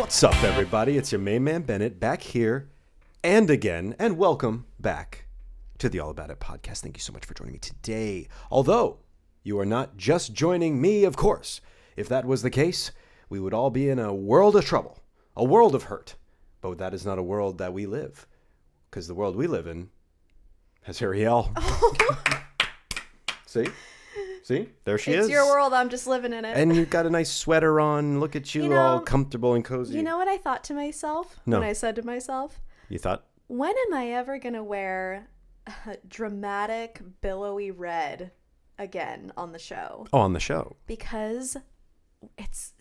What's up, everybody? It's your main man, Bennett, back here and again, and welcome back to the All About It podcast. Thank you so much for joining me today. Although you are not just joining me, of course. If that was the case, we would all be in a world of trouble, a world of hurt. But that is not a world that we live, because the world we live in has Arielle. See? There she is. It's your world. I'm just living in it. And you've got a nice sweater on. Look at you, all comfortable and cozy. You know what I thought to myself when I said to myself? You thought? When am I ever going to wear a dramatic, billowy red again on the show? Oh, on the show. Because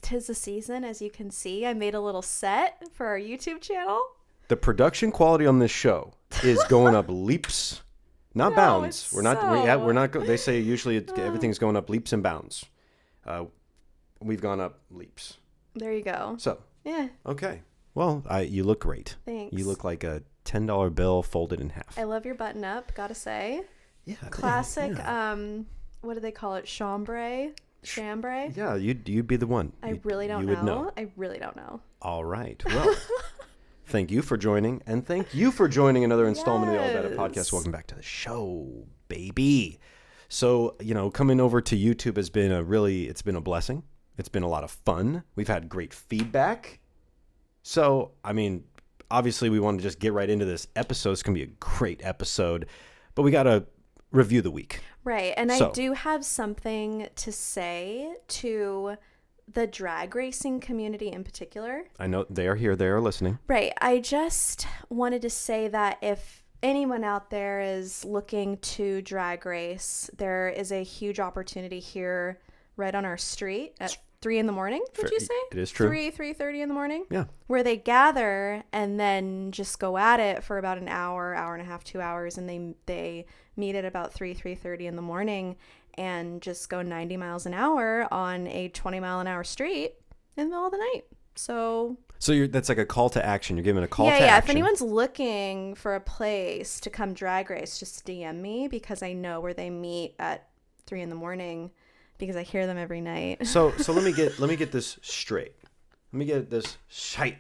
tis the season, as you can see. I made a little set for our YouTube channel. The production quality on this show is going up leaps. Not bounds. We're not. They say usually everything's going up leaps and bounds. We've gone up leaps. There you go. So yeah. Okay. Well, you look great. Thanks. You look like a $10 bill folded in half. I love your button up. Gotta say. Yeah. Classic. Yeah. What do they call it? Chambray. Yeah. You'd be the one. I really don't know. I really don't know. All right. Well. Thank you for joining, and thank you for joining another installment of the All About It podcast. Welcome back to the show, baby. So, coming over to YouTube has been it's been a blessing. It's been a lot of fun. We've had great feedback. So, obviously we want to just get right into this episode. It's going to be a great episode, but we got to review the week. Right, and I do have something to say to the drag racing community in particular. I know they are here. They are listening. Right. I just wanted to say that if anyone out there is looking to drag race, there is a huge opportunity here right on our street at 3 a.m, would you say? It is true. 3:30 in the morning? Yeah. Where they gather and then just go at it for about an hour and a half, 2 hours, and they meet at about 3:30 in the morning and just go 90 miles an hour on a 20-mile-an-hour street in the middle of the night. So that's like a call to action. You're giving a call to action. Yeah. If anyone's looking for a place to come drag race, just DM me, because I know where they meet at 3 a.m, because I hear them every night. So let me get this straight. Let me get this straight.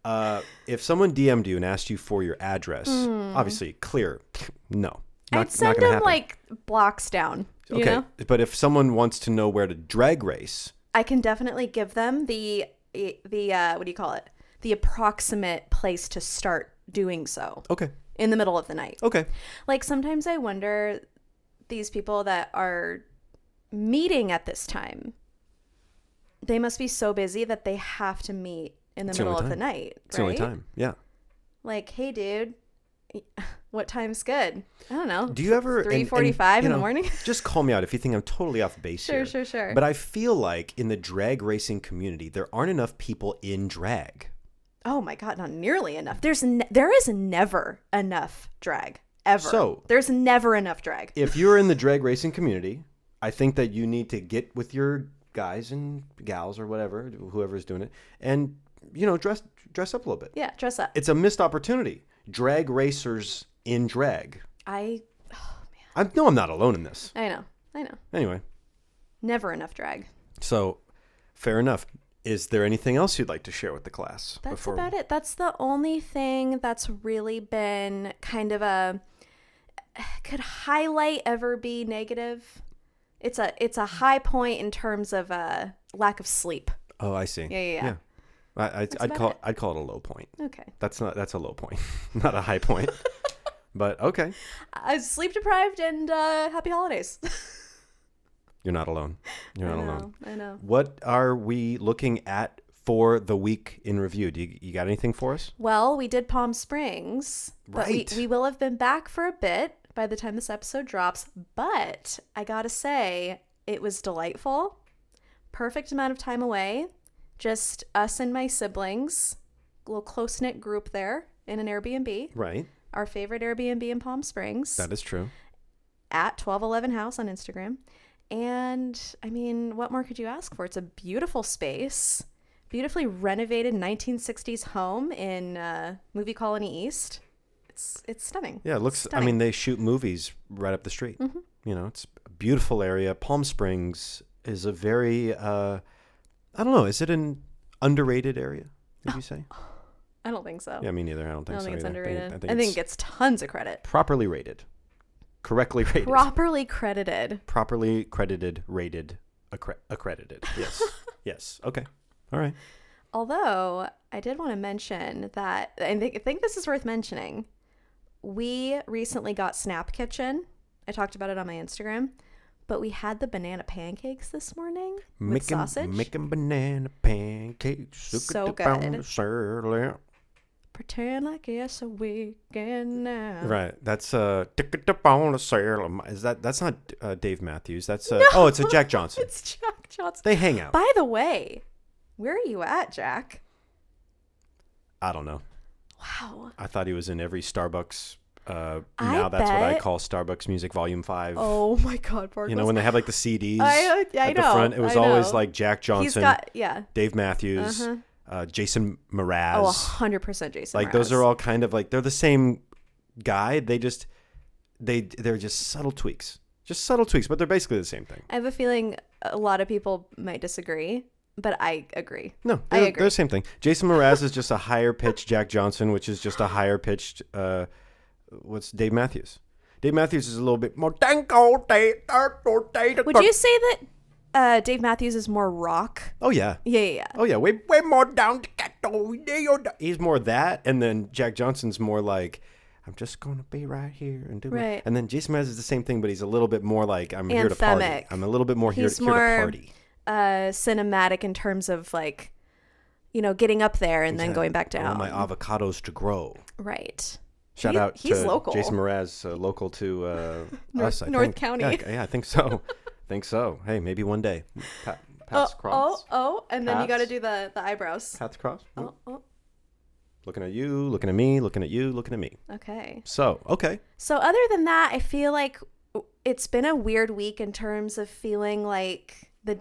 If someone DM'd you and asked you for your address, obviously clear, no. I'd send them like blocks down. You know? But if someone wants to know where to drag race, I can definitely give them the what do you call it? The approximate place to start doing so. Okay. In the middle of the night. Okay. Like sometimes I wonder, these people that are meeting at this time, they must be so busy that they have to meet in the middle of the night. It's the only time. Yeah. Like, hey, dude, what time's good? I don't know. Do you ever 3:45 in the morning? Just call me out if you think I'm totally off base here. Sure. But I feel like in the drag racing community, there aren't enough people in drag. Oh my God, not nearly enough. There is never enough drag ever. So there's never enough drag. If you're in the drag racing community, I think that you need to get with your guys and gals or whatever, whoever's doing it, and dress up a little bit. Yeah, dress up. It's a missed opportunity. Drag racers in drag. I'm not alone in this. I know. Anyway. Never enough drag. So, fair enough. Is there anything else you'd like to share with the class? That's about it. That's the only thing that's really been kind of could highlight ever be negative. It's a high point in terms of lack of sleep. Oh, I see. Yeah. I'd call it a low point. Okay. That's a low point, not a high point. But okay. Sleep deprived and happy holidays. You're not alone. You're not alone. I know. What are we looking at for the week in review? Do you got anything for us? Well, we did Palm Springs. Right. But we will have been back for a bit by the time this episode drops. But I gotta say, it was delightful. Perfect amount of time away. Just us and my siblings. A little close-knit group there in an Airbnb. Right. Our favorite Airbnb in Palm Springs. That is true. At 1211 House on Instagram. And, what more could you ask for? It's a beautiful space. Beautifully renovated 1960s home in Movie Colony East. It's stunning. Yeah, it looks stunning. They shoot movies right up the street. Mm-hmm. It's a beautiful area. Palm Springs is a very, I don't know, is it an underrated area? Did you say? I don't think so. Yeah, me neither. I don't I think don't so think it's either. underrated. I think I think it's it gets tons of credit. properly rated. Correctly rated. Properly credited. Properly credited, rated, accredited. Yes. Yes. Okay. All right. Although, I did want to mention that, I think this is worth mentioning. We recently got Snap Kitchen. I talked about it on my Instagram. But we had the banana pancakes this morning with sausage. Making banana pancakes. So good. Pretend like it's a weekend now. Right. That's is that's not Dave Mathews. That's oh, it's a Jack Johnson. It's Jack Johnson. They hang out. By the way, where are you at, Jack? I don't know. Wow. I thought he was in every Starbucks. Now I that's what I bet. call Starbucks Music Volume 5. Oh my God, Bargles. You know, when they have like the CDs I at the know, front, it was I always know. like Jack Johnson, He's got, yeah. Dave Mathews, Jason Mraz. Oh, 100% Jason Like Mraz. those are all kind of like, they're the same guy. They're just subtle tweaks. Just subtle tweaks, but they're basically the same thing. I have a feeling a lot of people might disagree, but I agree. No, I agree. they're the same thing. Jason Mraz is just a higher pitched Jack Johnson, which is just a higher pitched, what's Dave Mathews? Dave Mathews is a little bit more. Would you say that Dave Mathews is more rock? Oh yeah. Yeah. Oh yeah. Way more down to ghetto. He's more that, and then Jack Johnson's more like, I'm just gonna be right here and do Right. it. And then Jason Mraz is the same thing, but he's a little bit more like, I'm here to party. Anthemic. I'm a little bit more here He's to more party. cinematic in terms of like, you know, getting up there and then going back I down. want my avocados to grow. Right. Shout out he's to local. Jason Mraz, local to us. North think. County. Yeah, I think so. Think so. Hey, maybe one day. Paths cross. And then you got to Paths. do the eyebrows. Paths cross. Oh. Looking at you, looking at me, looking at you, looking at me. Okay. So, okay. So other than that, I feel like it's been a weird week in terms of feeling like the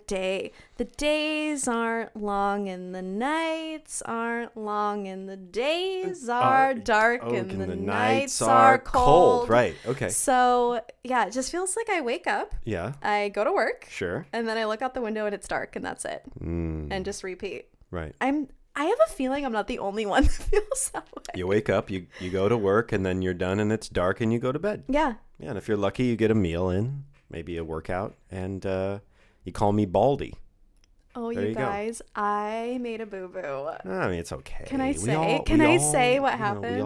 days aren't long and the nights aren't long and the days are dark and the nights are cold. Right. Okay. So yeah, it just feels like I wake up, Yeah. I go to work, Sure. and then I look out the window and it's dark and that's it. And just repeat. Right. I have a feeling I'm not the only one that feels that way. You wake up, you go to work, and then you're done and it's dark and you go to bed. Yeah. Yeah, and if you're lucky, you get a meal in, maybe a workout, and you call me Baldy. Oh, There you you go. guys, I made a boo-boo. I mean, it's okay. Can I We say? all- Can we I all- say what you know, happened?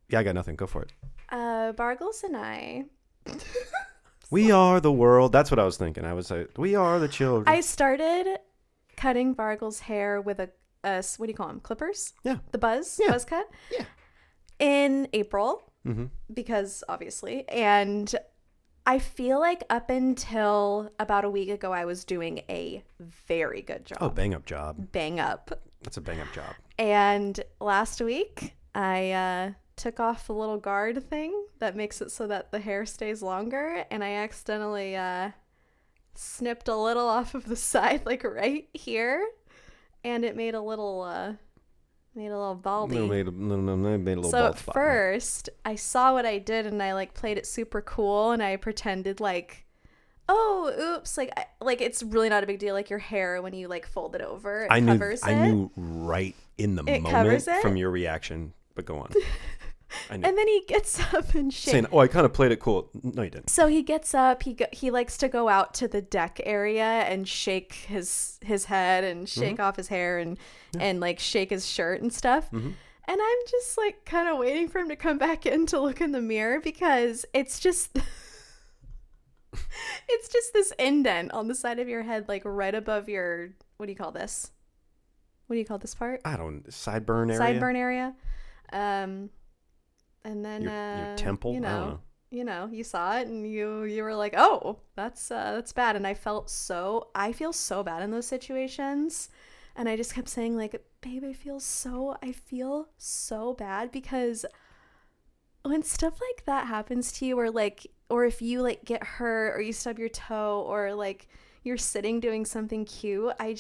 Yeah, I got nothing. Go for it. Bargles and I. We are the world. That's what I was thinking. I was like, we are the children. I started cutting Bargles' hair with a what do you call them? Clippers? Yeah. The buzz cut? Yeah. In April, Mm-hmm. because obviously. And I feel like up until about a week ago, I was doing a very good job. Oh, bang up job. Bang up. That's a bang up job. And last week, I took off the little guard thing that makes it so that the hair stays longer, and I accidentally snipped a little off of the side, like right here, and it made a little baldy. Made a little So bald at spot. first, I saw what I did, and I like played it super cool, and I pretended like, oh, oops, like it's really not a big deal. Like your hair when you like fold it over, it covers it. I knew right in the It moment covers it? from your reaction. But go on. I knew. And then he gets up and shakes. Saying, oh, I kind of played it cool. No, you didn't. So he gets up. He likes to go out to the deck area and shake his head and shake off his hair and like shake his shirt and stuff. Mm-hmm. And I'm just like kind of waiting for him to come back in to look in the mirror because it's just this indent on the side of your head, like right above your, what do you call this? What do you call this part? I don't sideburn area. Sideburn area. And then your temple. I don't know. You saw it and you were like, oh, that's bad. And I feel so bad in those situations. And I just kept saying like, babe, I feel so bad because when stuff like that happens to you, or if you like get hurt or you stub your toe or like you're sitting doing something cute, I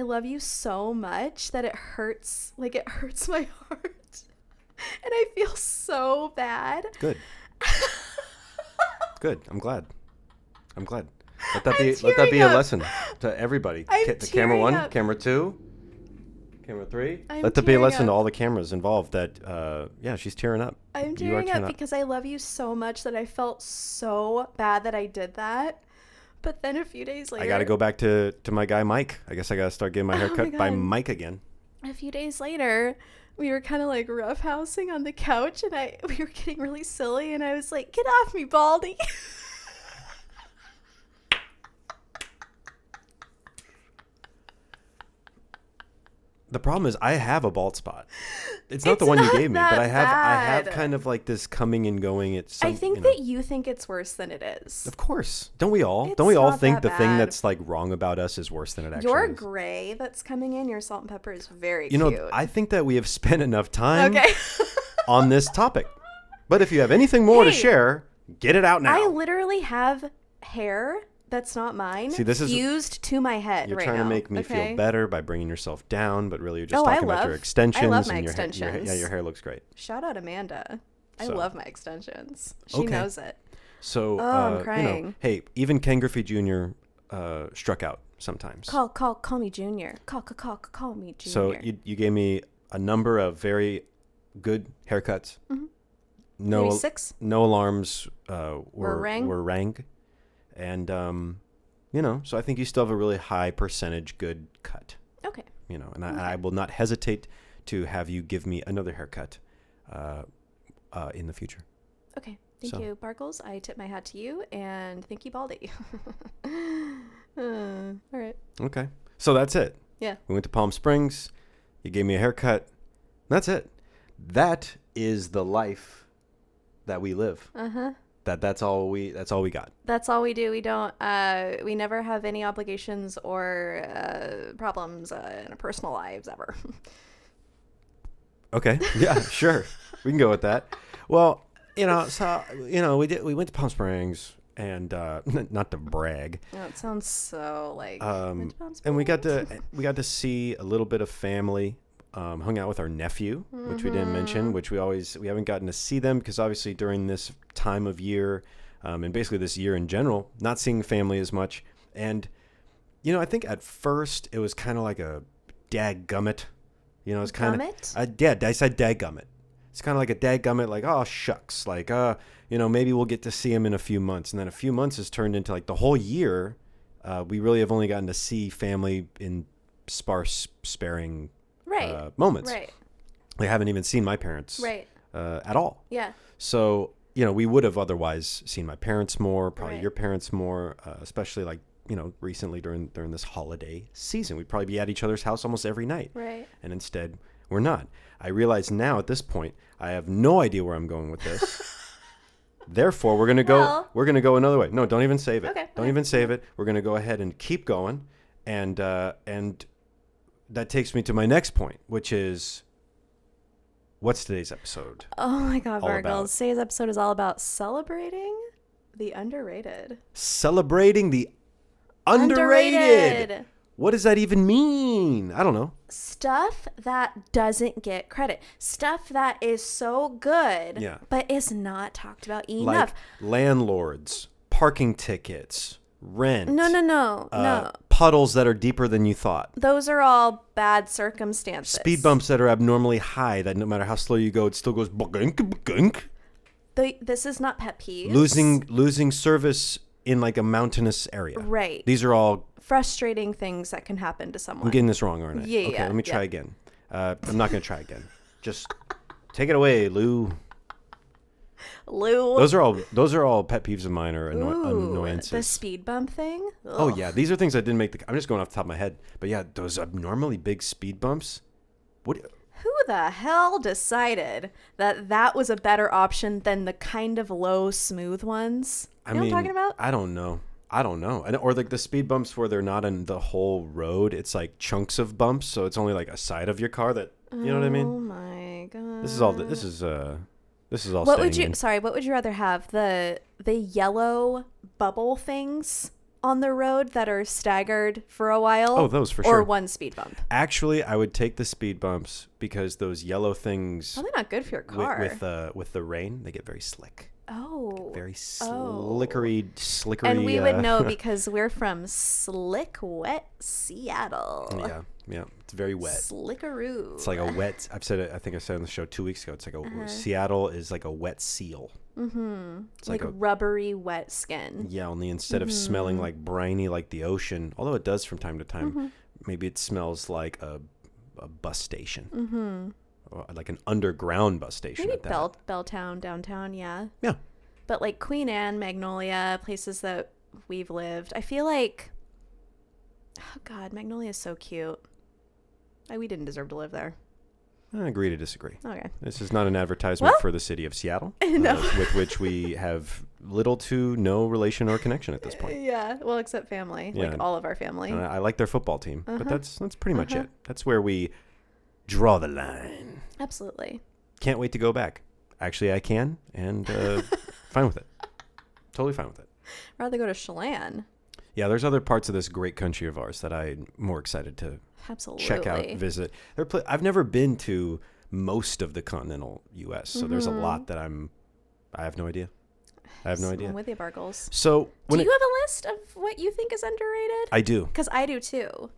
love you so much that it hurts my heart. And I feel so bad. Good. Good. I'm glad. Let that be a lesson to everybody. The camera 1, camera 2, camera 3. Let that be a lesson to all the cameras involved that, she's tearing up. I'm tearing up because I love you so much that I felt so bad that I did that. But then a few days later... I got to go back to my guy, Mike. I guess I got to start getting my hair cut by Mike again. A few days later, we were kind of like roughhousing on the couch, and we were getting really silly, and I was like, get off me, Baldy. The problem is I have a bald spot. It's not the one you gave me, but I have kind of like this coming and going. I think that you think it's worse than it is. Of course. Don't we all? Don't we all think the thing that's like wrong about us is worse than it actually is? Your gray that's coming in, your salt and pepper is very cute. I think that we have spent enough time on this topic. But if you have anything more to share, get it out now. I literally have hair that's not mine. See, this fused to my head. You're trying to make me feel better by bringing yourself down, but really you're just talking about your extensions. I love my extensions. Your hair looks great. Shout out Amanda. I love my extensions. She knows it. So, I'm crying. Hey, even Ken Griffey Jr. Struck out sometimes. Call me Junior. Call me Junior. So you gave me a number of very good haircuts. Mm-hmm. No, maybe 6. No alarms were rang. And, so I think you still have a really high percentage good cut. Okay. And I will not hesitate to have you give me another haircut in the future. Okay. Thank you, Bargles. I tip my hat to you, and thank you, Baldy. All right. Okay. So that's it. Yeah. We went to Palm Springs. You gave me a haircut. That's it. That is the life that we live. Uh-huh. That's all we got. That's all we do. We don't we never have any obligations or problems in our personal lives ever. Okay. Yeah, sure. We can go with that. Well, we went to Palm Springs and not to brag. Oh, it sounds so like and we got to see a little bit of family. Hung out with our nephew, which we didn't mention, which we haven't gotten to see them because obviously during this time of year, and basically this year in general, not seeing family as much. And, I think at first it was kind of like a dadgummit. It's kind of, I said dadgummit. It's kind of like a dadgummit, like, oh, shucks. Like, maybe we'll get to see him in a few months. And then a few months has turned into like the whole year. We really have only gotten to see family in sparse, sparing moments. Right. I haven't even seen my parents at all. Yeah. So, we would have otherwise seen my parents more, probably your parents more, especially like, recently during this holiday season. We'd probably be at each other's house almost every night. Right. And instead, we're not. I realize now at this point, I have no idea where I'm going with this. Therefore, we're going to go another way. No, don't even save it. Okay. Don't even save it. We're going to go ahead and keep going. And that takes me to my next point, which is, what's today's episode? Oh my God, Bargles. Today's episode is all about celebrating the underrated. Celebrating the underrated. What does that even mean? I don't know. Stuff that doesn't get credit. Stuff that is so good, but is not talked about enough. Like landlords, parking tickets, rent. No. Puddles that are deeper than you thought. Those are all bad circumstances. Speed bumps that are abnormally high that no matter how slow you go, it still goes gunk. This is not pet peeves. Losing service in like a mountainous area. Right. These are all frustrating things that can happen to someone. I'm getting this wrong, aren't I? Yeah. Okay, let me try again. I'm not going to try again. Just take it away, Lou. Those are all pet peeves of mine or annoyances. The speed bump thing? Ugh. Oh yeah, these are things that didn't make I'm just going off the top of my head. But yeah, those abnormally big speed bumps. Who the hell decided that was a better option than the kind of low, smooth ones? You know what I'm talking about? I don't know. Or like the speed bumps where they're not in the whole road. It's like chunks of bumps, so it's only like a side of your car that, you know what I mean? Oh my God. This is all what would you rather have? The yellow bubble things on the road that are staggered for a while? Oh, those for sure. Or one speed bump? Actually, I would take the speed bumps because those yellow things. Well, they're not good for your car. With the rain, they get very slick. Very slickery. And we would know because we're from slick, wet Seattle. Yeah. It's very wet. Slickaroo. It's like a wet. I think I said on the show 2 weeks ago. It's like Seattle is like a wet seal. Mm-hmm. It's like a rubbery, wet skin. Yeah, only instead of smelling like briny like the ocean, although it does from time to time, maybe it smells like a bus station. Mm-hmm. Or like an underground bus station. Maybe Belltown, downtown, yeah. Yeah. But like Queen Anne, Magnolia, places that we've lived, I feel like, oh God, Magnolia is so cute. We didn't deserve to live there. I agree to disagree. Okay. This is not an advertisement for the city of Seattle, no. With which we have little to no relation or connection at this point. Yeah, well, except family, like all of our family. I like their football team, but that's pretty much it. That's where we draw the line. Absolutely. Can't wait to go back. Actually, I can, and fine with it. Totally fine with it. Rather go to Chelan. Yeah, there's other parts of this great country of ours that I'm more excited to check out, visit. I've never been to most of the continental U.S., so there's a lot that I have no idea. I'm with you, Bargles. So, do you have a list of what you think is underrated? I do. Because I do too.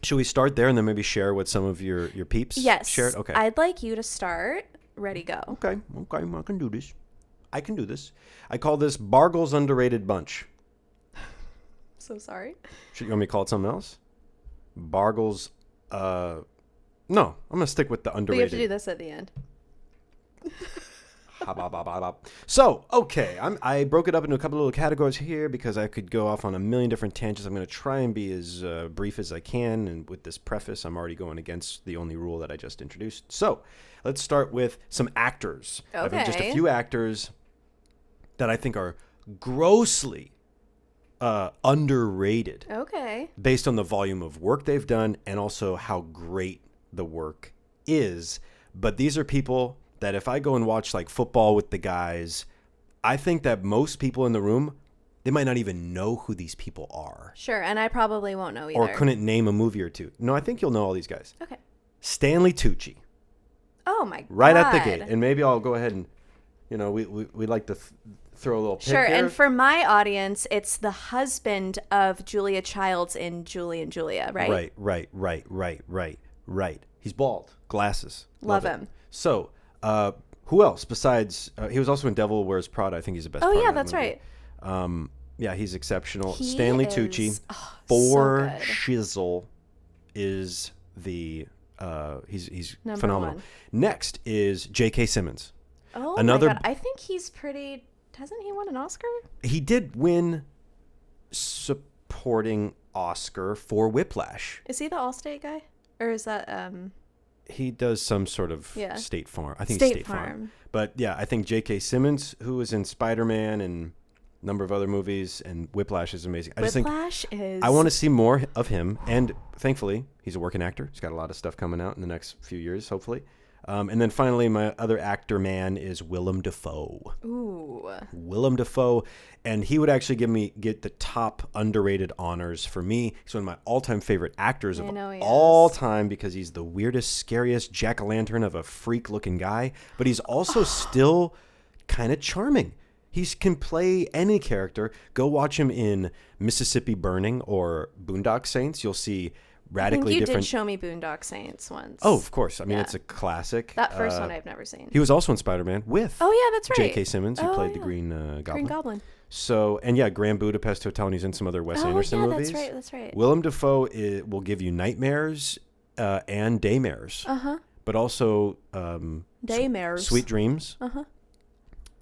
Should we start there and then maybe share what some of your peeps shared? Okay. I'd like you to start. Ready, go. Okay. I can do this. I call this Bargles Underrated Bunch. So sorry. You want me to call it something else? Bargles. No, I'm going to stick with the underrated. But you have to do this at the end. So, okay, I broke it up into a couple of little categories here because I could go off on a million different tangents. I'm going to try and be as brief as I can. And with this preface, I'm already going against the only rule that I just introduced. So, let's start with some actors. Okay. I have just a few actors that I think are grossly underrated. Okay. Based on the volume of work they've done and also how great the work is. But these are people that if I go and watch like football with the guys, I think that most people in the room, they might not even know who these people are. Sure, and I probably won't know either. Or couldn't name a movie or two. No, I think you'll know all these guys. Okay. Stanley Tucci. Oh my God. Right at the gate. And maybe I'll go ahead and, we like to throw a little pick Sure, here. and for my audience, it's the husband of Julia Childs in Julie and Julia, right? Right. He's bald. Glasses. Love him. So, who else besides, he was also in Devil Wears Prada. I think he's the best part Oh, yeah, of that that's movie. right. Yeah, he's exceptional. He Stanley is- Tucci. so good. Shizzle is the, he's Number phenomenal. one. Next is J.K. Simmons. Oh Another- my God. I think he's pretty, hasn't he won an Oscar? He did win supporting Oscar for Whiplash. Is he the Allstate guy? Or is that, He does some sort of State Farm. I think State State Farm. Farm. But yeah, I think J.K. Simmons, who was in Spider-Man and a number of other movies, and Whiplash is amazing. I want to see more of him, and thankfully, he's a working actor. He's got a lot of stuff coming out in the next few years, hopefully. And then finally, my other actor man is Willem Dafoe. Ooh. Willem Dafoe, and he would actually get the top underrated honors for me. He's one of my all-time favorite actors of all time because he's the weirdest, scariest jack-o'-lantern of a freak-looking guy, but he's also still kind of charming. He can play any character. Go watch him in Mississippi Burning or Boondock Saints. You'll see radically you different. did show me Boondock Saints once. Oh, of course. I mean, it's a classic. That first one I've never seen. He was also in Spider-Man with that's right. J.K. Simmons, who played the Green Goblin. Green Goblin. So, and yeah, Grand Budapest Hotel, and he's in some other Wes Anderson movies. That's right. Willem Dafoe will give you nightmares and daymares. Uh-huh. But also daymares. Sweet dreams. Uh-huh.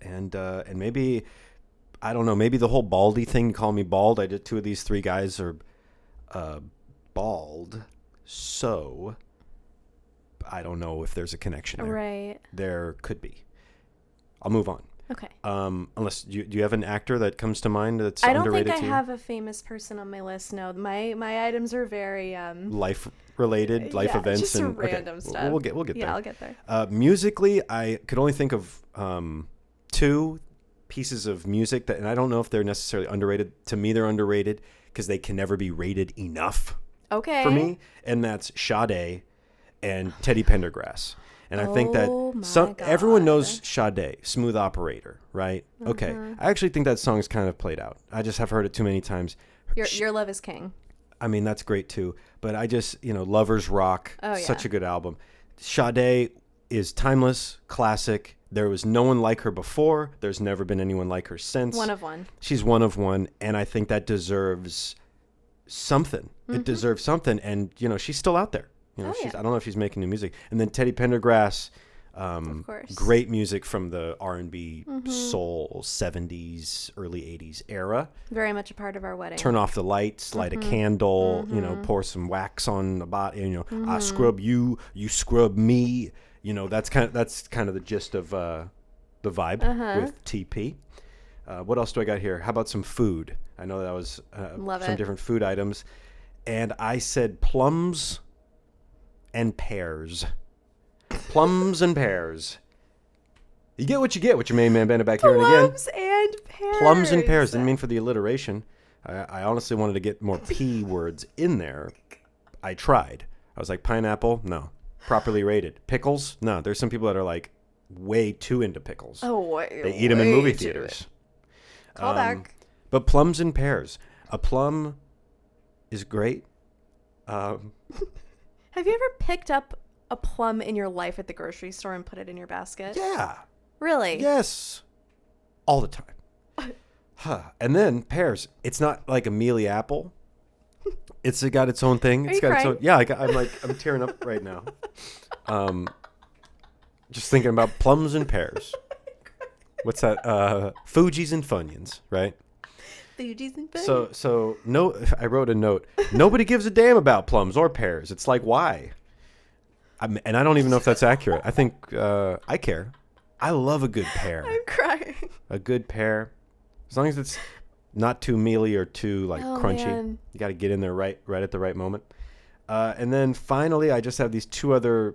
And maybe, I don't know, maybe the whole baldy thing, call me bald. I did two of these three guys are bald, so I don't know if there's a connection there. Right. There could be. I'll move on. Okay. Unless do you have an actor that comes to mind that's underrated? underrated? I don't think I have a famous person on my list. No, my items are very life related, life events, just and random stuff. We'll get there. Yeah, I'll get there. Musically, I could only think of two pieces of music that, and I don't know if they're necessarily underrated. To me, they're underrated because they can never be rated enough. Okay. For me, and that's Sade and Teddy Pendergrass. And I think that everyone knows Sade, Smooth Operator, right? Okay. I actually think that song's kind of played out. I just have heard it too many times. Your Love is King. I mean, that's great too. But I just, Lovers Rock, such a good album. Sade is timeless, classic. There was no one like her before. There's never been anyone like her since. One of one. She's one of one. And I think that deserves something. It deserves something. And, she's still out there. I don't know if she's making new music. And then Teddy Pendergrass, of course. Great music from the R&B soul 70s, early 80s era. Very much a part of our wedding. Turn off the lights, light a candle, pour some wax on the body, I scrub you, you scrub me. That's kind of the gist of the vibe with TP. What else do I got here? How about some food? I know that was some different food items. And I said plums and pears. Plums and pears. You get what you get with your main man Bennett back here. And again, Plums and pears. Plums and pears. Didn't mean for the alliteration. I honestly wanted to get more P words in there. I tried. I was like, pineapple? No. Properly rated. Pickles? No. There's some people that are like way too into pickles. They eat them in movie theaters. Call back. But plums and pears. A plum is great. Have you ever picked up a plum in your life at the grocery store and put it in your basket? Yeah. Really? Yes. All the time. And then pears. It's not like a mealy apple. It's got its own thing. It's got its own. Yeah, I'm tearing up right now. Just thinking about plums and pears. What's that? Fuji's and Funyuns, right? Fuji's and Funyuns. So no. I wrote a note. Nobody gives a damn about plums or pears. It's like, why? And I don't even know if that's accurate. I think I care. I love a good pear. I'm crying. A good pear, as long as it's not too mealy or too crunchy. Man. You got to get in there right at the right moment. And then finally, I just have these two other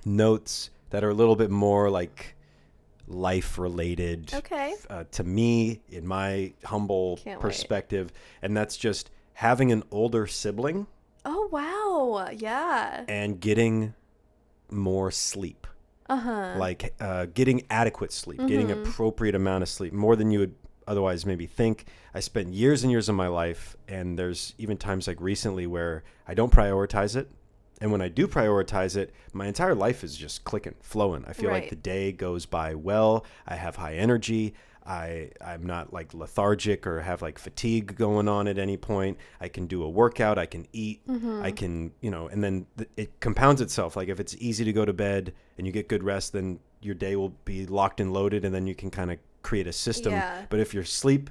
notes that are a little bit more like life related. Okay. To me, in my humble perspective, and that's just having an older sibling. Oh wow! Yeah. And getting more sleep. Like getting adequate sleep, getting appropriate amount of sleep, more than you would otherwise maybe think. I spent years and years of my life, and there's even times like recently where I don't prioritize it. And when I do prioritize it, my entire life is just clicking, flowing. I feel like the day goes by well. I have high energy. I'm not like lethargic or have like fatigue going on at any point. I can do a workout. I can eat. I can, and then it compounds itself. Like if it's easy to go to bed and you get good rest, then your day will be locked and loaded, and then you can kind of create a system. Yeah. But if your sleep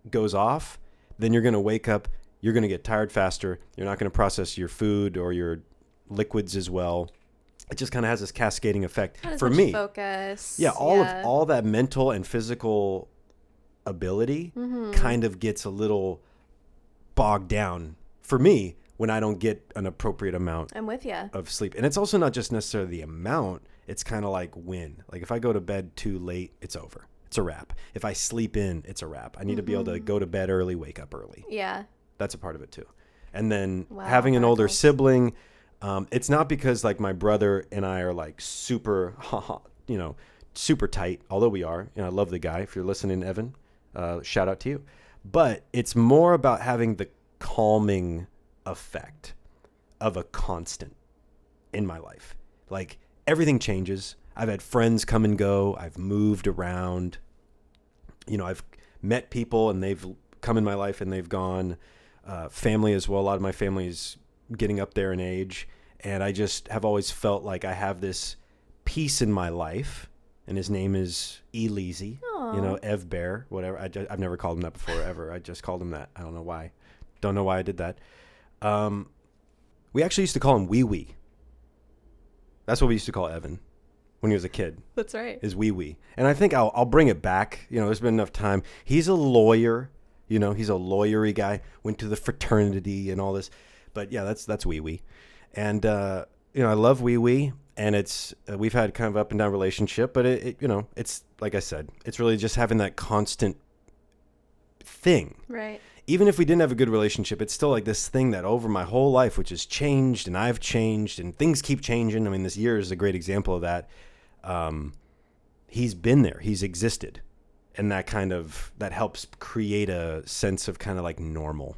goes off, then you're going to wake up. You're going to get tired faster. You're not going to process your food or your liquids as well. It just kind of has this cascading effect for me. Focus. Yeah, all that mental and physical ability kind of gets a little bogged down for me when I don't get an appropriate amount. I'm with you. Of sleep. And it's also not just necessarily the amount. It's kind of like when. Like if I go to bed too late, it's over. It's a wrap. If I sleep in, it's a wrap. I need to be able to go to bed early, wake up early. Yeah. That's a part of it too. And then having an older sibling. It's not because like my brother and I are like super, super tight, although we are. I love the guy. If you're listening, Evan, shout out to you. But it's more about having the calming effect of a constant in my life. Like everything changes. I've had friends come and go. I've moved around. I've met people and they've come in my life and they've gone. Family as well. A lot of my family's getting up there in age, and I just have always felt like I have this piece in my life, and his name is Eleasy, Ev Bear, whatever. I've never called him that before ever. I just called him that. I don't know why. Don't know why I did that. We actually used to call him Wee Wee. That's what we used to call Evan when he was a kid. That's right. Is Wee Wee. And I think I'll bring it back. There's been enough time. He's a lawyer. He's a lawyery guy. Went to the fraternity and all this. But yeah, that's Wee Wee. And, I love Wee Wee, and it's, we've had kind of up and down relationship, but it's like I said, it's really just having that constant thing. Right. even if we didn't have a good relationship, it's still like this thing that over my whole life, which has changed and I've changed and things keep changing. I mean, this year is a great example of that. He's been there. He's existed. And that helps create a sense of kind of like normal,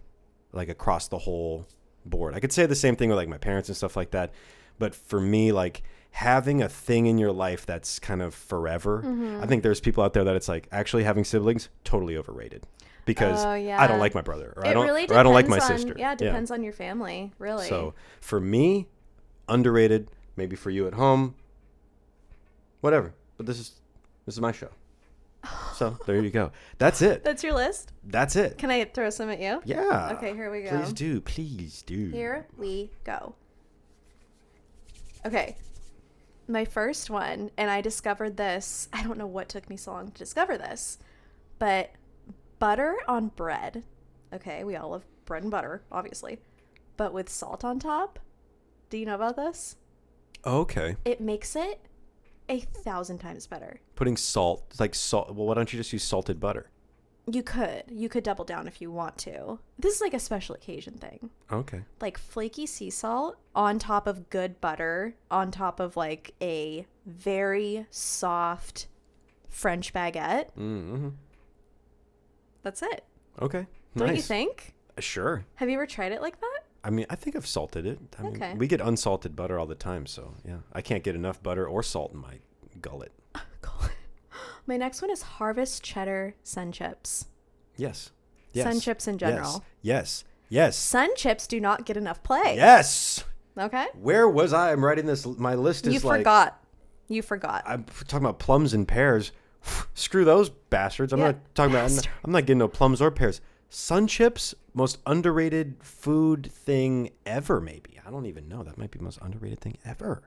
like across the whole board. I could say the same thing with like my parents and stuff like that. But for me, like having a thing in your life that's kind of forever. I think there's people out there that it's like actually having siblings, totally overrated. Because I don't like my brother or I don't like my sister. Yeah, it depends on your family, really. So for me, underrated, maybe for you at home, whatever. But this is my show. So there you go. That's it. That's your list? That's it. Can I throw some at you? Yeah. Okay, here we go. Please do. Here we go. Okay. My first one, and I discovered this. I don't know what took me so long to discover this, but butter on bread. Okay, we all love bread and butter, obviously. But with salt on top. Do you know about this? Okay. It makes it 1,000 times better. Putting salt, like salt. Well, why don't you just use salted butter? You could double down if you want to. This is like a special occasion thing. Okay. Like flaky sea salt on top of good butter, on top of like a very soft French baguette. Mm-hmm. That's it. Okay. Don't Nice. you think? Sure. Have you ever tried it like that? I mean, I think I've salted it. I mean, Okay. we get unsalted butter all the time, so yeah. I can't get enough butter or salt in my gullet. My next one is Harvest Cheddar Sun Chips. Yes. Sun chips in general. Yes. Sun chips do not get enough play. Yes. Okay. Where was I? I'm writing this. My list is You forgot. I'm talking about plums and pears. Screw those bastards. I'm not talking about. I'm not getting no plums or pears. Sun chips, most underrated food thing ever. Maybe I don't even know. That might be the most underrated thing ever.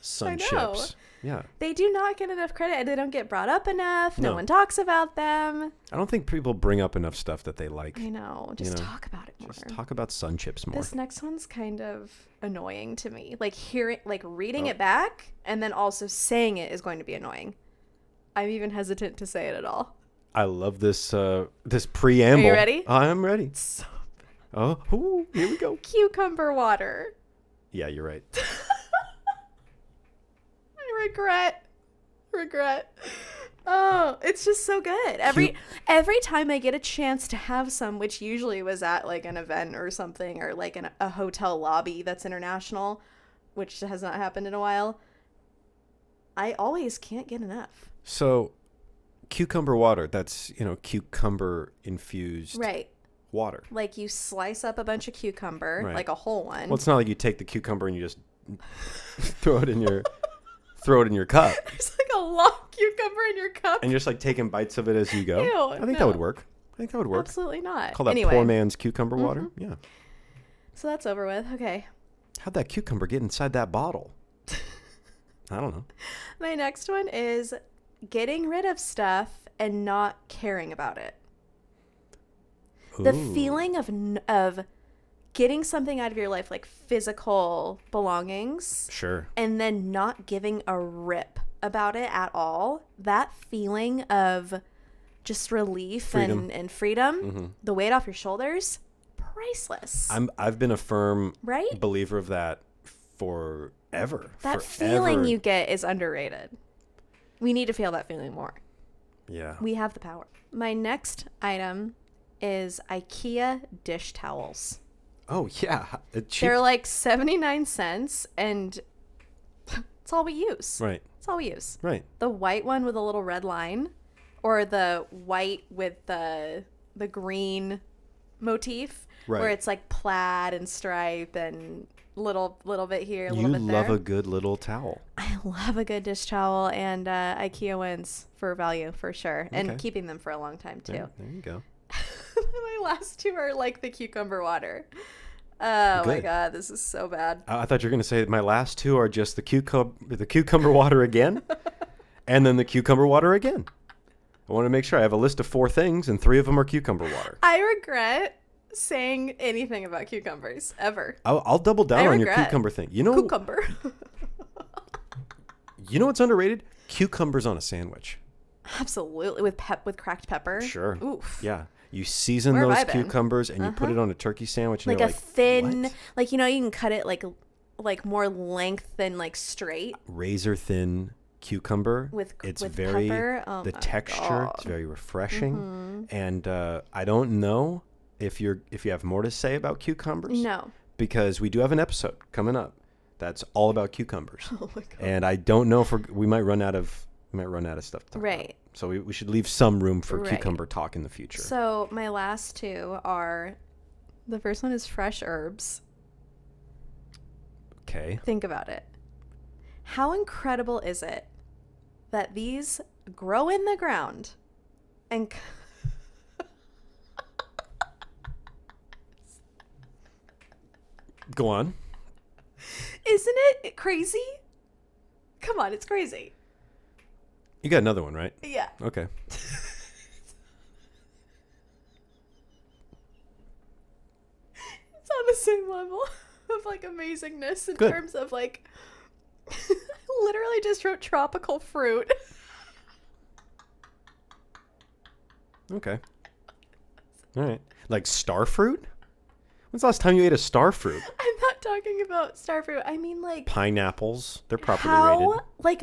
Sun chips. Yeah. They do not get enough credit. They don't get brought up enough. No No one talks about them. I don't think people bring up enough stuff that they like. I know. Just talk about it more. Just talk about sun chips more. This next one's kind of annoying to me. Like reading it back and then also saying it is going to be annoying. I'm even hesitant to say it at all. I love this this preamble. Are you ready? I'm ready. It's so Oh, here we go. Cucumber water. Yeah, you're right. Regret. Oh, it's just so good. Every time I get a chance to have some, which usually was at like an event or something, or like a hotel lobby that's international, which has not happened in a while, I always can't get enough. So, cucumber water, that's, cucumber infused water. Like you slice up a bunch of cucumber, like a whole one. Well, it's not like you take the cucumber and you just throw it in your cup. There's like a long cucumber in your cup. And you're just like taking bites of it as you go. Ew, I think that would work. Absolutely not. Call that poor man's cucumber water. Yeah. So that's over with. Okay. How'd that cucumber get inside that bottle? I don't know. My next one is getting rid of stuff and not caring about it. Ooh. The feeling of getting something out of your life, like physical belongings. Sure. And then not giving a rip about it at all. That feeling of just relief and freedom, the weight off your shoulders, priceless. I've been a firm believer of that forever. That feeling you get is underrated. We need to feel that feeling more. Yeah. We have the power. My next item is IKEA dish towels. Oh, yeah. They're like 79 cents, and it's all we use. Right. It's all we use. Right. The white one with a little red line, or the white with the green motif, where it's like plaid and stripe and little bit here, a little bit there. You love a good little towel. I love a good dish towel, and IKEA wins for value, for sure. Okay. And keeping them for a long time, too. There you go. My last two are like the cucumber water. Oh my God, this is so bad. I thought you were going to say my last two are just the cucumber water again, and then the cucumber water again. I want to make sure I have a list of 4 things, and 3 of them are cucumber water. I regret saying anything about cucumbers ever. I'll double down on your cucumber thing. Cucumber. You know what's underrated? Cucumbers on a sandwich. Absolutely, with cracked pepper. Sure. Oof. Yeah. You season Where have those I been? cucumbers and you put it on a turkey sandwich. And Like you're a thin, what? like, you can cut it like more length than like straight. Razor thin cucumber. With very pepper. Oh the my texture. God. It's very refreshing. And I don't know if you have more to say about cucumbers. No. Because we do have an episode coming up that's all about cucumbers. Oh my God. And I don't know if we might run out of stuff to talk Right. about. So we should leave some room for Right. cucumber talk in the future. So my last two are, the first one is fresh herbs. Okay. Think about it. How incredible is it that these grow in the ground and Go on. isn't it crazy? Come on, it's crazy. You got another one, right? Yeah. Okay. It's on the same level of like amazingness in Good. terms of like literally just wrote tropical fruit. Okay. All right. Like star fruit? When's the last time you ate a star fruit? I'm not talking about star fruit. I mean like Pineapples. They're properly rated. like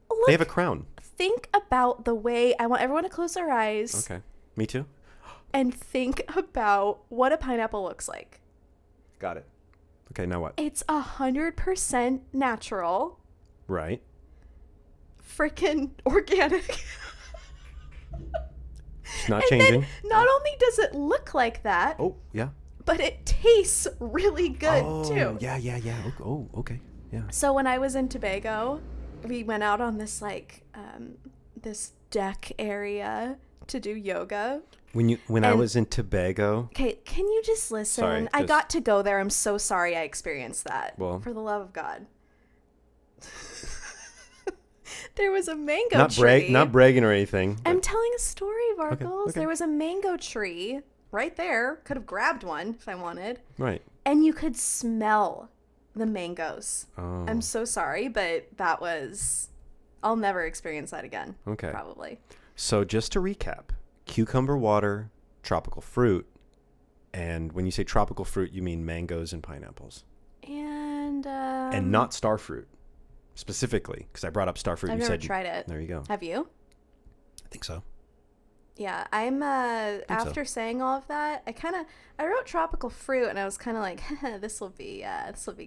look, They have a crown. think about the way I want everyone to close their eyes Okay. Me too. and think about what a pineapple looks like. Got it. Okay, now what? It's 100% natural, Right. freaking organic. It's not And changing. then not only does it look like that, Oh, yeah. but it tastes really good too. Yeah. Oh, okay. Yeah. So when I was in Tobago, we went out on this like this deck area to do yoga. When I was in Tobago, Okay, can you just listen? Sorry, I just- got to go there. I'm so sorry I experienced that. Well- for the love of God. There was a mango not tree. bragging or anything. I'm but- telling a story, Bargles. okay. There was a mango tree right there. Could have grabbed one if I wanted. Right. And you could smell the mangoes. Oh. I'm so sorry, but that was... I'll never experience that again. Okay. Probably. So just to recap, cucumber water, tropical fruit, and when you say tropical fruit, you mean mangoes and pineapples, And not star fruit specifically, because I brought up star fruit. I've You never said tried it. There you go. Have you? I think so. Yeah, I'm after saying all of that, I wrote tropical fruit and I was kind of like, this will be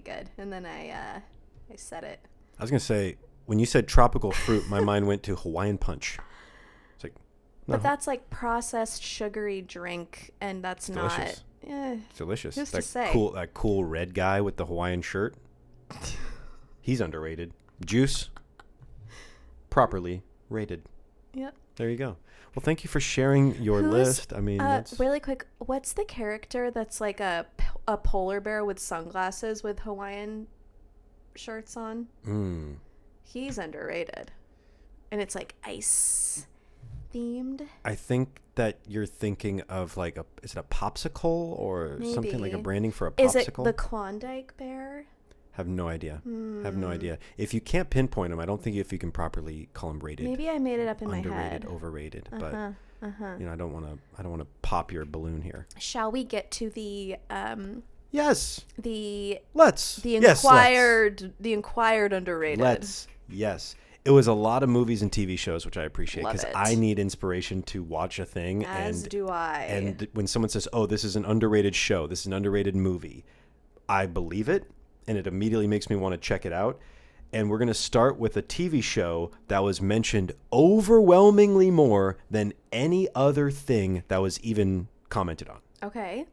good. And then I said it. I was gonna say when you said tropical fruit, my mind went to Hawaiian punch. It's like, no, But that's like processed sugary drink, and that's not delicious. It's delicious. Who's to That say? cool red guy with the Hawaiian shirt. He's underrated. Juice, properly rated. Yep. There you go. Well, thank you for sharing your list. I mean, that's really quick. What's the character that's like a polar bear with sunglasses with Hawaiian shirts on? He's underrated, and it's like ice themed. I think that you're thinking of like is it a popsicle or something like a Maybe. branding for a popsicle? Is it the Klondike bear? Have no idea. Have no idea. If you can't pinpoint them, I don't think if you can properly call them rated. Maybe I made it up in my underrated, head. overrated. But I don't want to pop your balloon here. Shall we get to the Yes. Let's. The Yes, inquired underrated. Let's. Yes. It was a lot of movies and TV shows, which I appreciate Love because it. I need inspiration to watch a thing. As do I. And when someone says, "Oh, this is an underrated show. This is an underrated movie," I believe it, and it immediately makes me want to check it out. And we're going to start with a TV show that was mentioned overwhelmingly more than any other thing that was even commented on. Okay.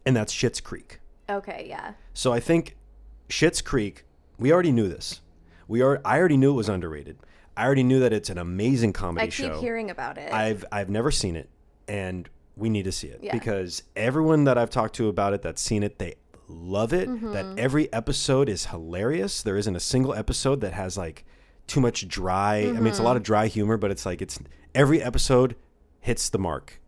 And that's Schitt's Creek. Okay, yeah. So I think Schitt's Creek, we already knew this. I already knew it was underrated. I already knew that it's an amazing comedy show. I keep hearing about it. I've never seen it, and we need to see it Yeah. because everyone that I've talked to about it that's seen it, they love it. That every episode is hilarious. There isn't a single episode that has like too much dry. I mean, it's a lot of dry humor, but it's every episode hits the mark.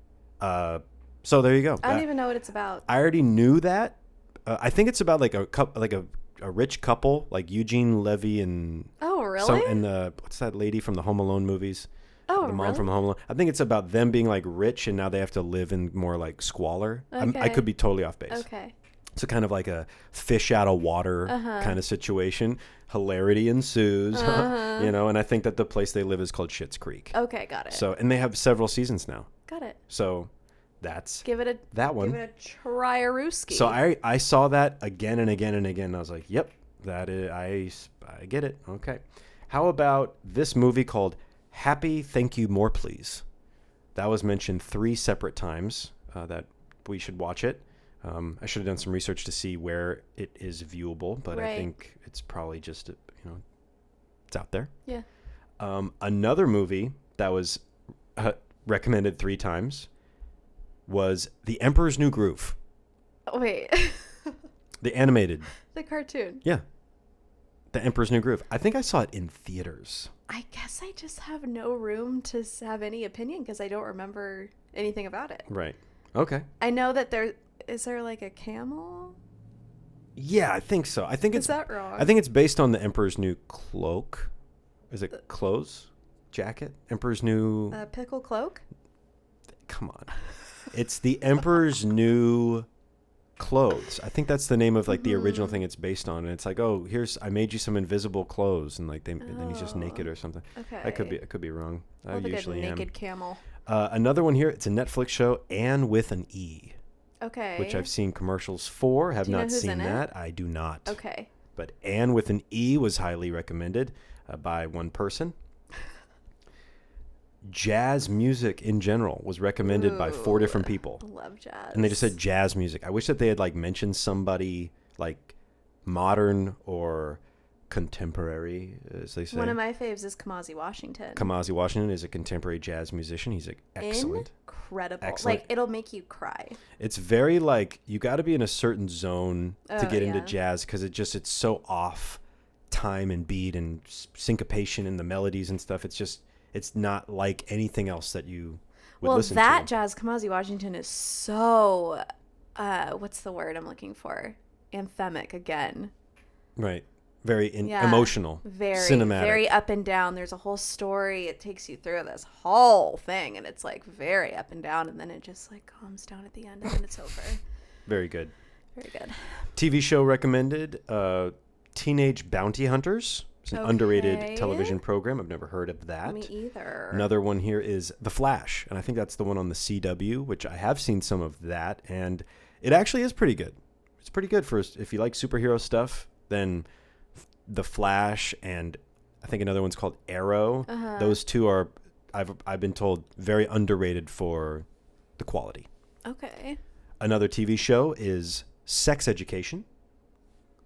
So there you go. I don't even know what it's about. I already knew that. I think it's about like a rich couple, like Eugene Levy and Oh, really? what's that lady from the Home Alone movies? Oh, the mom really? from Home Alone. I think it's about them being like rich and now they have to live in more like squalor. I Okay. could be totally off base. Okay. So kind of like a fish out of water kind of situation. Hilarity ensues, you know, and I think that the place they live is called Schitt's Creek. Okay, got it. So, and they have several seasons now. Got it. So that's Give it that one. a try-a-rooski. So I saw that again and again and again. And I was like, yep, that is, I get it. Okay. How about this movie called Happy Thank You More Please? That was mentioned 3 separate times that we should watch it. I should have done some research to see where it is viewable, but I think it's probably just, you know, it's out there. Yeah. Another movie that was recommended 3 times was The Emperor's New Groove. Oh, wait. The animated. The cartoon. Yeah. The Emperor's New Groove. I think I saw it in theaters. I guess I just have no room to have any opinion because I don't remember anything about it. Right. Okay. I know that is there like a camel? Yeah, I think so. I think Is that wrong? I think it's based on the Emperor's New Cloak. Is it clothes? Jacket? Emperor's New... pickle cloak? Come on. It's the Emperor's New Clothes. I think that's the name of like the original thing it's based on. And it's like, oh, I made you some invisible clothes, and like and then he's just naked or something. Okay. I could be wrong. I usually am. Naked camel. Another one here. It's a Netflix show, Anne with an E. Okay. Which I've seen commercials for. Have Do you know not who's seen in it? that. I do not. Okay. But Anne with an E was highly recommended by one person. Jazz music in general was recommended by 4 different people. Love jazz. And they just said jazz music. I wish that they had like mentioned somebody like modern or contemporary, as they say. One of my faves is Kamasi Washington. Kamasi Washington is a contemporary jazz musician. He's excellent. Incredible. Excellent. Like, it'll make you cry. It's very like, you got to be in a certain zone to get into yeah. jazz because it's so off time and beat and syncopation and the melodies and stuff. It's not like anything else that you would listen to. Well, that jazz, Kamasi Washington, is so, what's the word I'm looking for? Anthemic again. Right. Very emotional. Very, cinematic. very up and down. There's a whole story. It takes you through this whole thing, and it's like very up and down, and then it just like calms down at the end, and then it's over. Very good. Very good. TV show recommended, Teenage Bounty Hunters. It's an underrated television program. I've never heard of that. Me either. Another one here is The Flash, and I think that's the one on the CW, which I have seen some of that, and it actually is pretty good. It's pretty good for if you like superhero stuff. Then The Flash and I think another one's called Arrow. Those two are, I've been told, very underrated for the quality. Okay. Another TV show is Sex Education.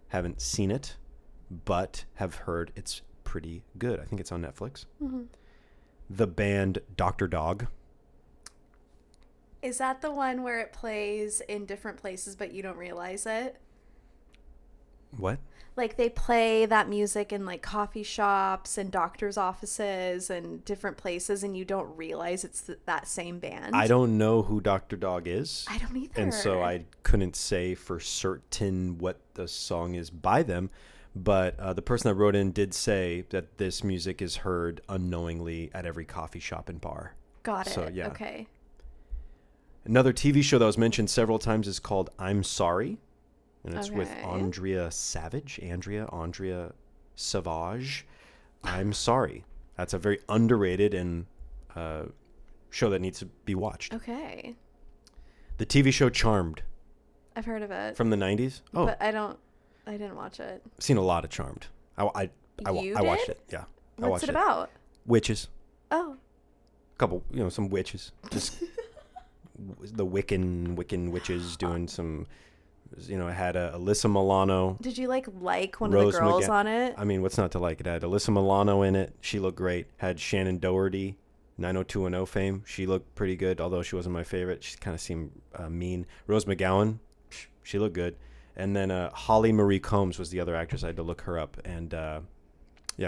Haven't seen it, but have heard it's pretty good. I think it's on Netflix. Mm-hmm. The band Dr. Dog. Is that the one where it plays in different places but you don't realize it? What? Like they play that music in like coffee shops and doctors' offices and different places and you don't realize it's that same band? I don't know who Dr. Dog is. I don't either. And so I couldn't say for certain what the song is by them. But the person that wrote in did say that this music is heard unknowingly at every coffee shop and bar. Got it. So, yeah. Okay. Another TV show that was mentioned several times is called I'm Sorry. And it's with Okay. Andrea Savage. Andrea Savage. I'm Sorry. That's a very underrated and show that needs to be watched. Okay. The TV show Charmed I've heard of it. from the 90s. Oh, But I didn't watch it. I've seen a lot of Charmed. I watched it. Yeah. I What's watched it about? Witches. Oh. Couple, some witches. Just the Wiccan witches doing some, it had Alyssa Milano. Did you like one Rose of the girls McGowan. on it? I mean, what's not to like? It had Alyssa Milano in it. She looked great. Had Shannon Doherty, 90210 fame. She looked pretty good, although she wasn't my favorite. She kind of seemed mean. Rose McGowan, she looked good. And then Holly Marie Combs was the other actress. I had to look her up. And I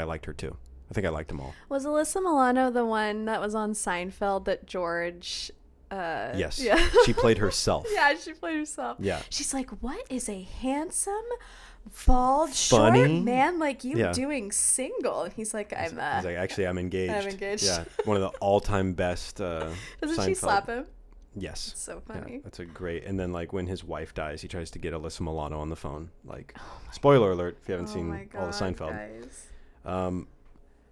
liked her too. I think I liked them all. Was Alyssa Milano the one that was on Seinfeld that George Yes. Yeah. She played herself. Yeah, she played herself. Yeah. She's like, what is a handsome, bald, Funny short man like you Yeah. doing single? And he's like, He's like, actually, I'm engaged. I'm engaged. Yeah. One of the all-time best. Doesn't Seinfeld. she slap him? Yes. It's so funny. Yeah, that's a great. And then like when his wife dies, he tries to get Alyssa Milano on the phone. Like, spoiler alert if you haven't seen all the Seinfeld. Guys. How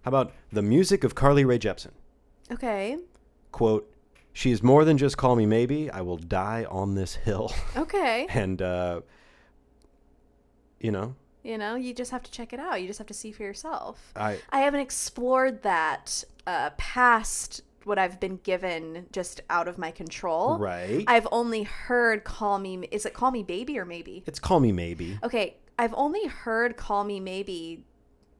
about the music of Carly Rae Jepsen? Okay. Quote, "She is more than just call me maybe. I will die on this hill." Okay. And you know, you just have to check it out. You just have to see for yourself. I haven't explored that past what I've been given just out of my control. right. I've only heard is it Call Me Baby or Maybe? It's Call Me Maybe. Okay, I've only heard Call Me Maybe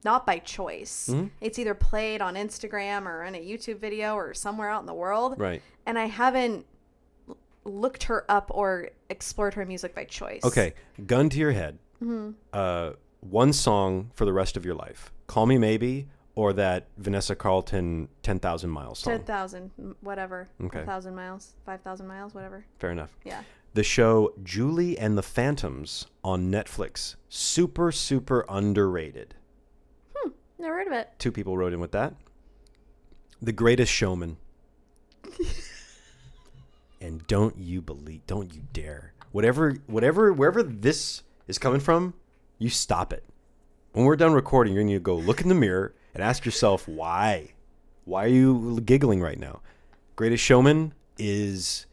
not by choice. Mm-hmm. It's either played on Instagram or in a YouTube video or somewhere out in the world. Right. And I haven't looked her up or explored her music by choice. Okay, gun to your head. Mm-hmm. One song for the rest of your life. Call Me Maybe or that Vanessa Carlton 10,000 Miles song. 10,000, whatever. Okay. 1,000 miles, 5,000 miles, whatever. Fair enough. Yeah. The show Julie and the Phantoms on Netflix. Super, super underrated. Never heard of it. 2 people wrote in with that. The Greatest Showman. And don't you dare. Wherever this is coming from, you stop it. When we're done recording, you're going to go look in the mirror and ask yourself why. Why are you giggling right now? Greatest Showman is,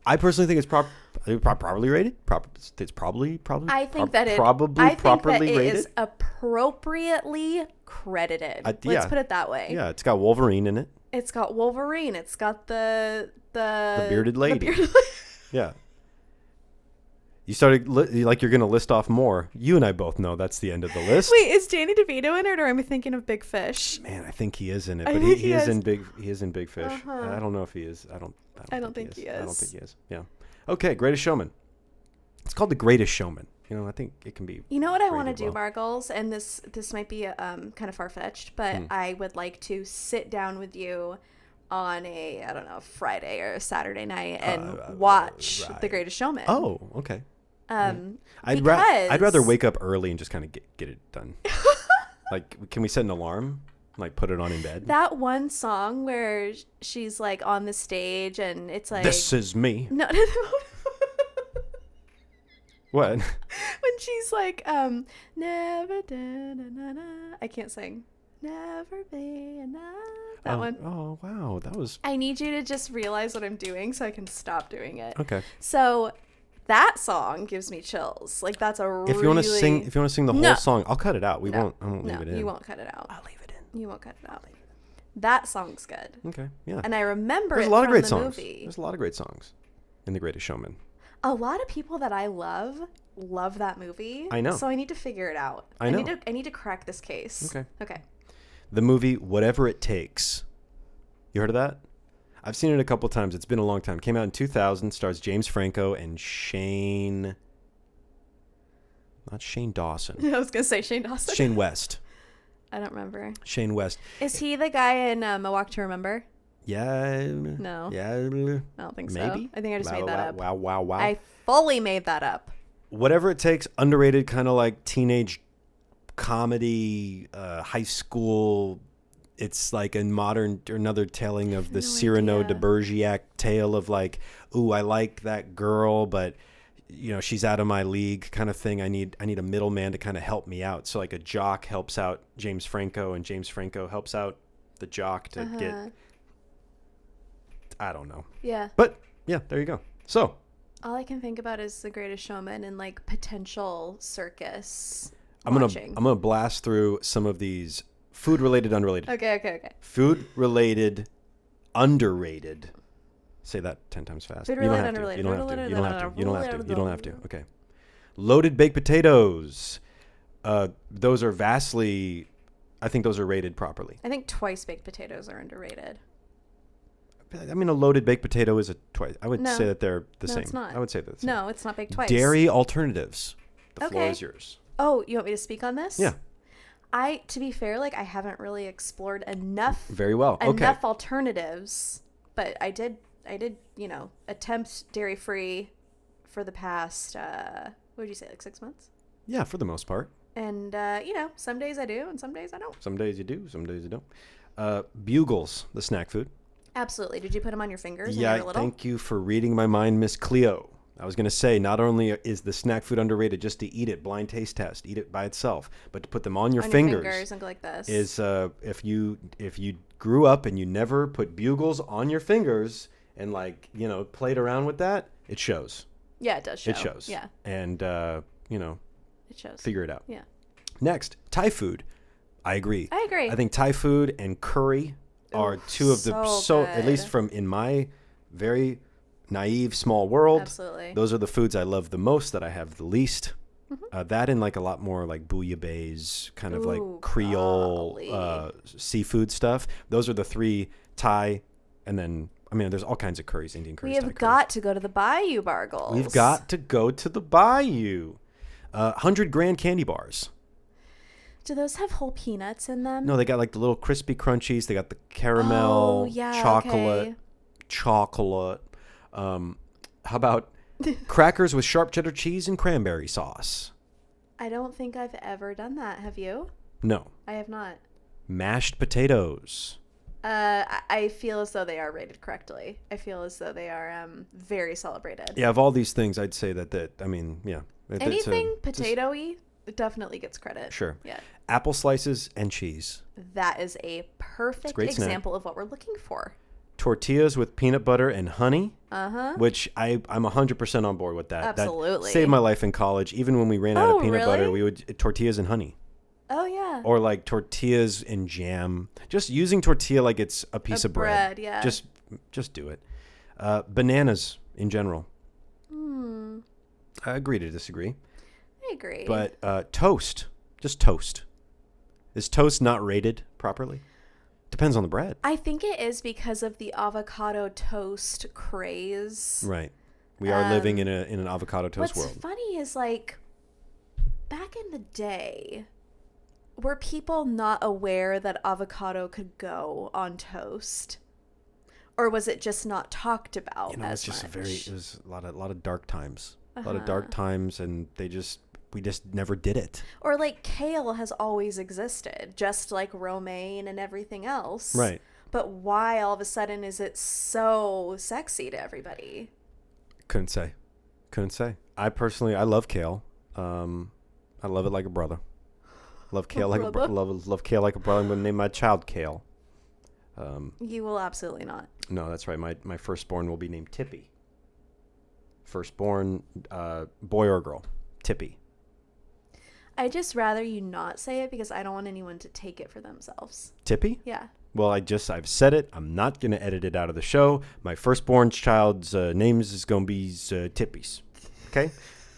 I personally think it's properly rated. It's probably I think that properly it rated. is appropriately credited. Let's put it that way. Yeah, it's got Wolverine in it. It's got Wolverine. It's got the bearded lady. Yeah. You started like you're going to list off more. You and I both know that's the end of the list. Wait, is Danny DeVito in it, or am I thinking of Big Fish? Man, I think he is in it, I but think he is in Big Fish. Uh-huh. I don't know if he is. I don't think he is. I don't think he is. Yeah. Okay, Greatest Showman. It's called The Greatest Showman. I think it can be. You know what I want to do, well. Bargles, and this might be kind of far-fetched, but I would like to sit down with you on a, I don't know, Friday or a Saturday night and watch right. The Greatest Showman. Oh, okay. I'd Because rather wake up early and just kind of get it done. Like, can we set an alarm? Like, put it on in bed? that one song where she's like on the stage and it's like, This is me. no. What? When she's like, never da-na-na-na. I can't sing. Never be enough. That one. Oh, wow. That was... I need you to just realize what I'm doing so I can stop doing it. Okay. So that song gives me chills. Like, that's a really... If you want to sing the whole song, I'll cut it out. I won't leave it in. You won't cut it out. I'll leave it in. You won't cut it out. That song's good. Okay, yeah. And I remember There's it a lot of from great the songs. movie. There's a lot of great songs in The Greatest Showman. A lot of people that I love that movie. I know. So I need to figure it out. I know. I need to crack this case. Okay. The movie Whatever It Takes. You heard of that? I've seen it a couple times. It's been a long time. Came out in 2000. Stars James Franco and Shane... Not Shane Dawson. I was going to say Shane Dawson. Shane West. I don't remember. Shane West. Is he the guy in A Walk to Remember? Yeah. No. Yeah. I don't think so. Maybe? I think I just made that up. Wow. I fully made that up. Whatever It Takes, underrated, kind of like teenage comedy, high school. It's like another telling of the Cyrano de Bergerac tale of like, ooh, I like that girl, but she's out of my league kind of thing. I need a middleman to kind of help me out. So like a jock helps out James Franco, and James Franco helps out the jock to get, I don't know. Yeah. But yeah, there you go. So all I can think about is The Greatest Showman and like potential circus. I'm gonna blast through some of these food related, unrelated. Okay. Food related, underrated. Say that 10 times fast. Food related, unrelated. You don't have to. Okay. Loaded baked potatoes. Those are vastly, I think those are rated properly. I think twice baked potatoes are underrated. I mean, a loaded baked potato is a twice. I would say that they're the same. It's not. I would say that. No, it's not baked twice. Dairy alternatives. The floor is yours. Oh, you want me to speak on this? Yeah. To be fair, like I haven't really explored enough. Very well. Okay. Enough alternatives, but I did attempt dairy free for the past, what would you say, like 6 months? Yeah, for the most part. And, some days I do and some days I don't. Some days you do, some days you don't. Bugles, the snack food. Absolutely. Did you put them on your fingers when Yeah, you were little? thank you for reading my mind, Miss Cleo. I was going to say, not only is the snack food underrated just to eat it, blind taste test, eat it by itself, but to put them on your fingers and go like this. is if you grew up and you never put Bugles on your fingers and played around with that, it shows. Yeah, it does show. It shows. Yeah. And, it shows. figure it out. Yeah. Next, Thai food. I agree. I think Thai food and curry are two of the, at least from in my very naive small world, absolutely, those are the foods I love the most, that I have the least. Mm-hmm. That and a lot more bouillabaisse, kind of Creole seafood stuff. Those are the three. Thai, and then there's all kinds of curries, Indian curries. We have got to go to the Bayou, Bargles. We've got to go to the Bayou. 100 grand candy bars. Do those have whole peanuts in them? No, they got the little crispy crunchies. They got the caramel, chocolate. How about crackers with sharp cheddar cheese and cranberry sauce? I don't think I've ever done that. Have you? No. I have not. Mashed potatoes. I feel as though they are rated correctly. I feel as though they are very celebrated. Yeah, of all these things, I'd say that yeah. Anything potato-y definitely gets credit. Sure. Yeah. Apple slices and cheese. That is a perfect example of what we're looking for. Tortillas with peanut butter and honey. Uh-huh. Which I'm 100% on board with that. Absolutely. That saved my life in college. Even when we ran out of peanut butter, we would tortillas and honey. Oh, yeah. Or tortillas and jam. Just using tortilla like it's a piece of bread. Yeah. Just do it. Bananas in general. I agree to disagree. I agree. But toast. Just toast. Is toast not rated properly? Depends on the bread. I think it is because of the avocado toast craze. Right. We are living in an avocado toast world. What's funny is back in the day, were people not aware that avocado could go on toast? Or was it just not talked about as it's just much? it was a lot of dark times. A lot of dark times, and we just never did it. Or kale has always existed, just like romaine and everything else. Right. But why all of a sudden is it so sexy to everybody? Couldn't say. I love kale. I love it like a brother. Love kale like a brother. Love kale like a brother. I'm going to name my child Kale. You will absolutely not. No, that's right. My firstborn will be named Tippy. Firstborn, boy or girl, Tippy. I'd just rather you not say it because I don't want anyone to take it for themselves. Tippy? Yeah. Well, I've said it. I'm not going to edit it out of the show. My firstborn child's name is going to be Tippies. Okay?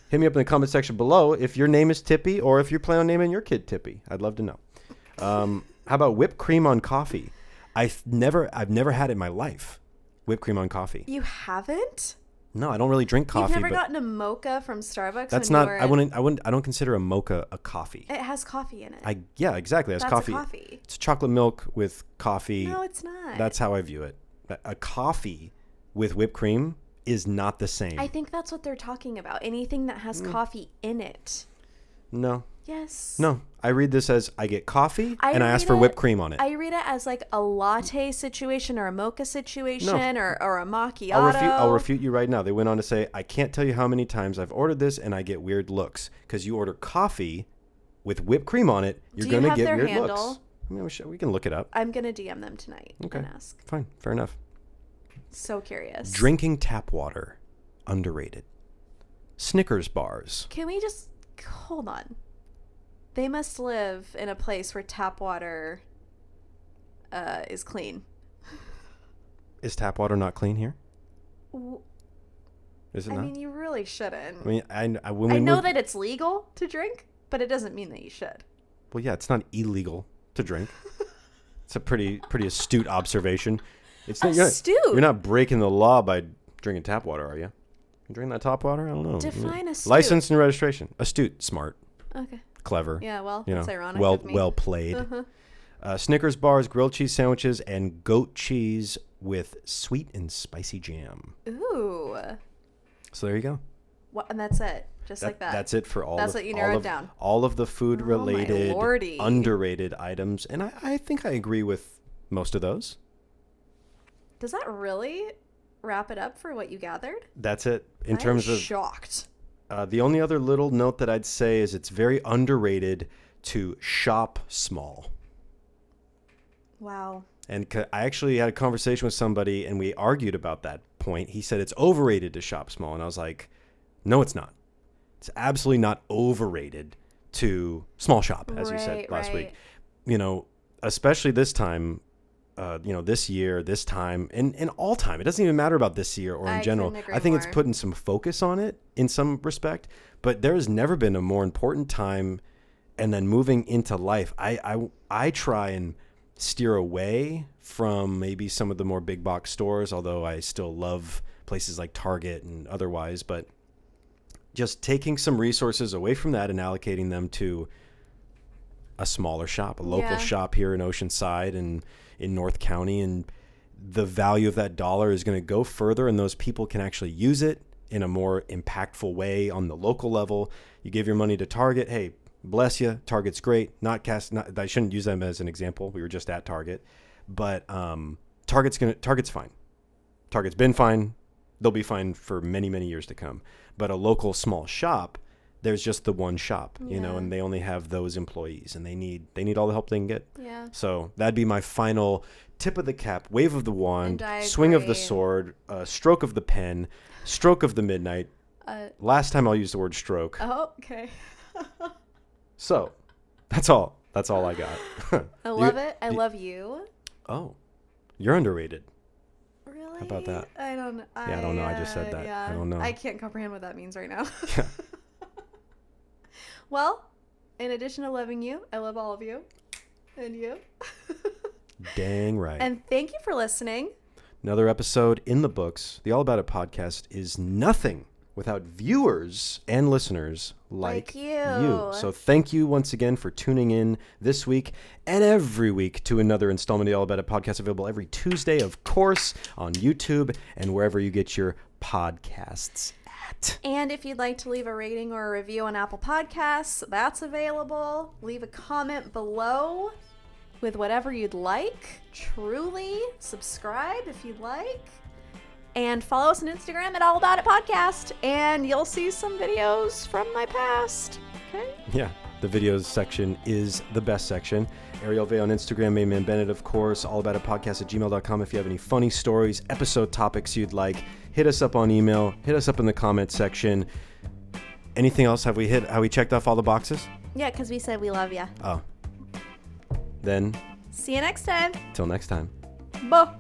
Hit me up in the comment section below if your name is Tippy or if you plan on naming your kid Tippy. I'd love to know. How about whipped cream on coffee? I've never had it in my life. Whipped cream on coffee. You haven't? No, I don't really drink coffee. You've never gotten a mocha from Starbucks? That's not. I don't consider a mocha a coffee. It has coffee in it. Yeah, exactly. It has coffee. A coffee. It's chocolate milk with coffee. No, it's not. That's how I view it. A coffee with whipped cream is not the same. I think that's what they're talking about. Anything that has coffee in it. No. Yes. No. I read this as I get coffee and I ask for whipped cream on it. I read it as a latte situation or a mocha situation or a macchiato. I'll refute you right now. They went on to say, I can't tell you how many times I've ordered this and I get weird looks. Because you order coffee with whipped cream on it, you're going to get weird looks. We can look it up. I'm going to DM them tonight and ask. Fine. Fair enough. So curious. Drinking tap water. Underrated. Snickers bars. Can we just... Hold on. They must live in a place where tap water is clean. Is tap water not clean here? Is it not? I mean, you really shouldn't. I mean, I know that it's legal to drink, but it doesn't mean that you should. Well, yeah, it's not illegal to drink. It's a pretty astute observation. It's not astute. You're not breaking the law by drinking tap water, are you? You drinking that tap water? I don't know. Define astute. License and registration. Astute, smart. Okay. Clever. Yeah, well, that's ironic. Well played. Uh-huh. Snickers bars, grilled cheese sandwiches, and goat cheese with sweet and spicy jam. Ooh. So there you go. What? And that's it. Just like that. That's it for all. That's what you narrowed down. All of the food-related, lordy. underrated items, and I think I agree with most of those. Does that really wrap it up for what you gathered? That's it. In terms of shocked. The only other little note that I'd say is it's very underrated to shop small. Wow. And I actually had a conversation with somebody, and we argued about that point. He said it's overrated to shop small, and I was like, no, it's not. It's absolutely not overrated to small shop, as you said last week. You know, especially this time, this year, this time, and all time. It doesn't even matter about this year or in general. I think it's putting some focus on it in some respect, but there has never been a more important time. And then moving into life, I try and steer away from maybe some of the more big box stores, although I still love places like Target and otherwise, but just taking some resources away from that and allocating them to a smaller shop, a local shop here in Oceanside and in North County. And the value of that dollar is going to go further, and those people can actually use it in a more impactful way on the local level. You give your money to Target. Hey, bless you. Target's great. I shouldn't use them as an example. We were just at Target, but Target's fine. Target's been fine. They'll be fine for many, many years to come. But a local small shop, there's just the one shop, and they only have those employees, and they need all the help they can get. Yeah. So that'd be my final tip of the cap, wave of the wand, swing of the sword, stroke of the pen, stroke of the midnight. Last time I'll use the word stroke. Oh, okay. So that's all I got. I love it. I love you. Oh, you're underrated. Really? How about that? I don't know. Yeah, I don't know. I just said that. Yeah. I don't know. I can't comprehend what that means right now. Yeah. Well, in addition to loving you, I love all of you. And you. Dang right. And thank you for listening. Another episode in the books. The All About It podcast is nothing without viewers and listeners like you. So thank you once again for tuning in this week and every week to another installment of the All About It podcast, available every Tuesday, of course, on YouTube and wherever you get your podcasts at. And if you'd like to leave a rating or a review on Apple Podcasts, that's available. Leave a comment below with whatever you'd like. Truly subscribe if you'd like. And follow us on Instagram at All About It Podcast, and you'll see some videos from my past. Okay? Yeah, the videos section is the best section. Arielle on Instagram, Arielle and Bennett, of course. allaboutitpodcast@gmail.com. If you have any funny stories, episode topics you'd like, hit us up on email. Hit us up in the comment section. Anything else? Have we checked off all the boxes? Yeah, because we said we love you. Oh. Then. See you next time. Till next time. Bye.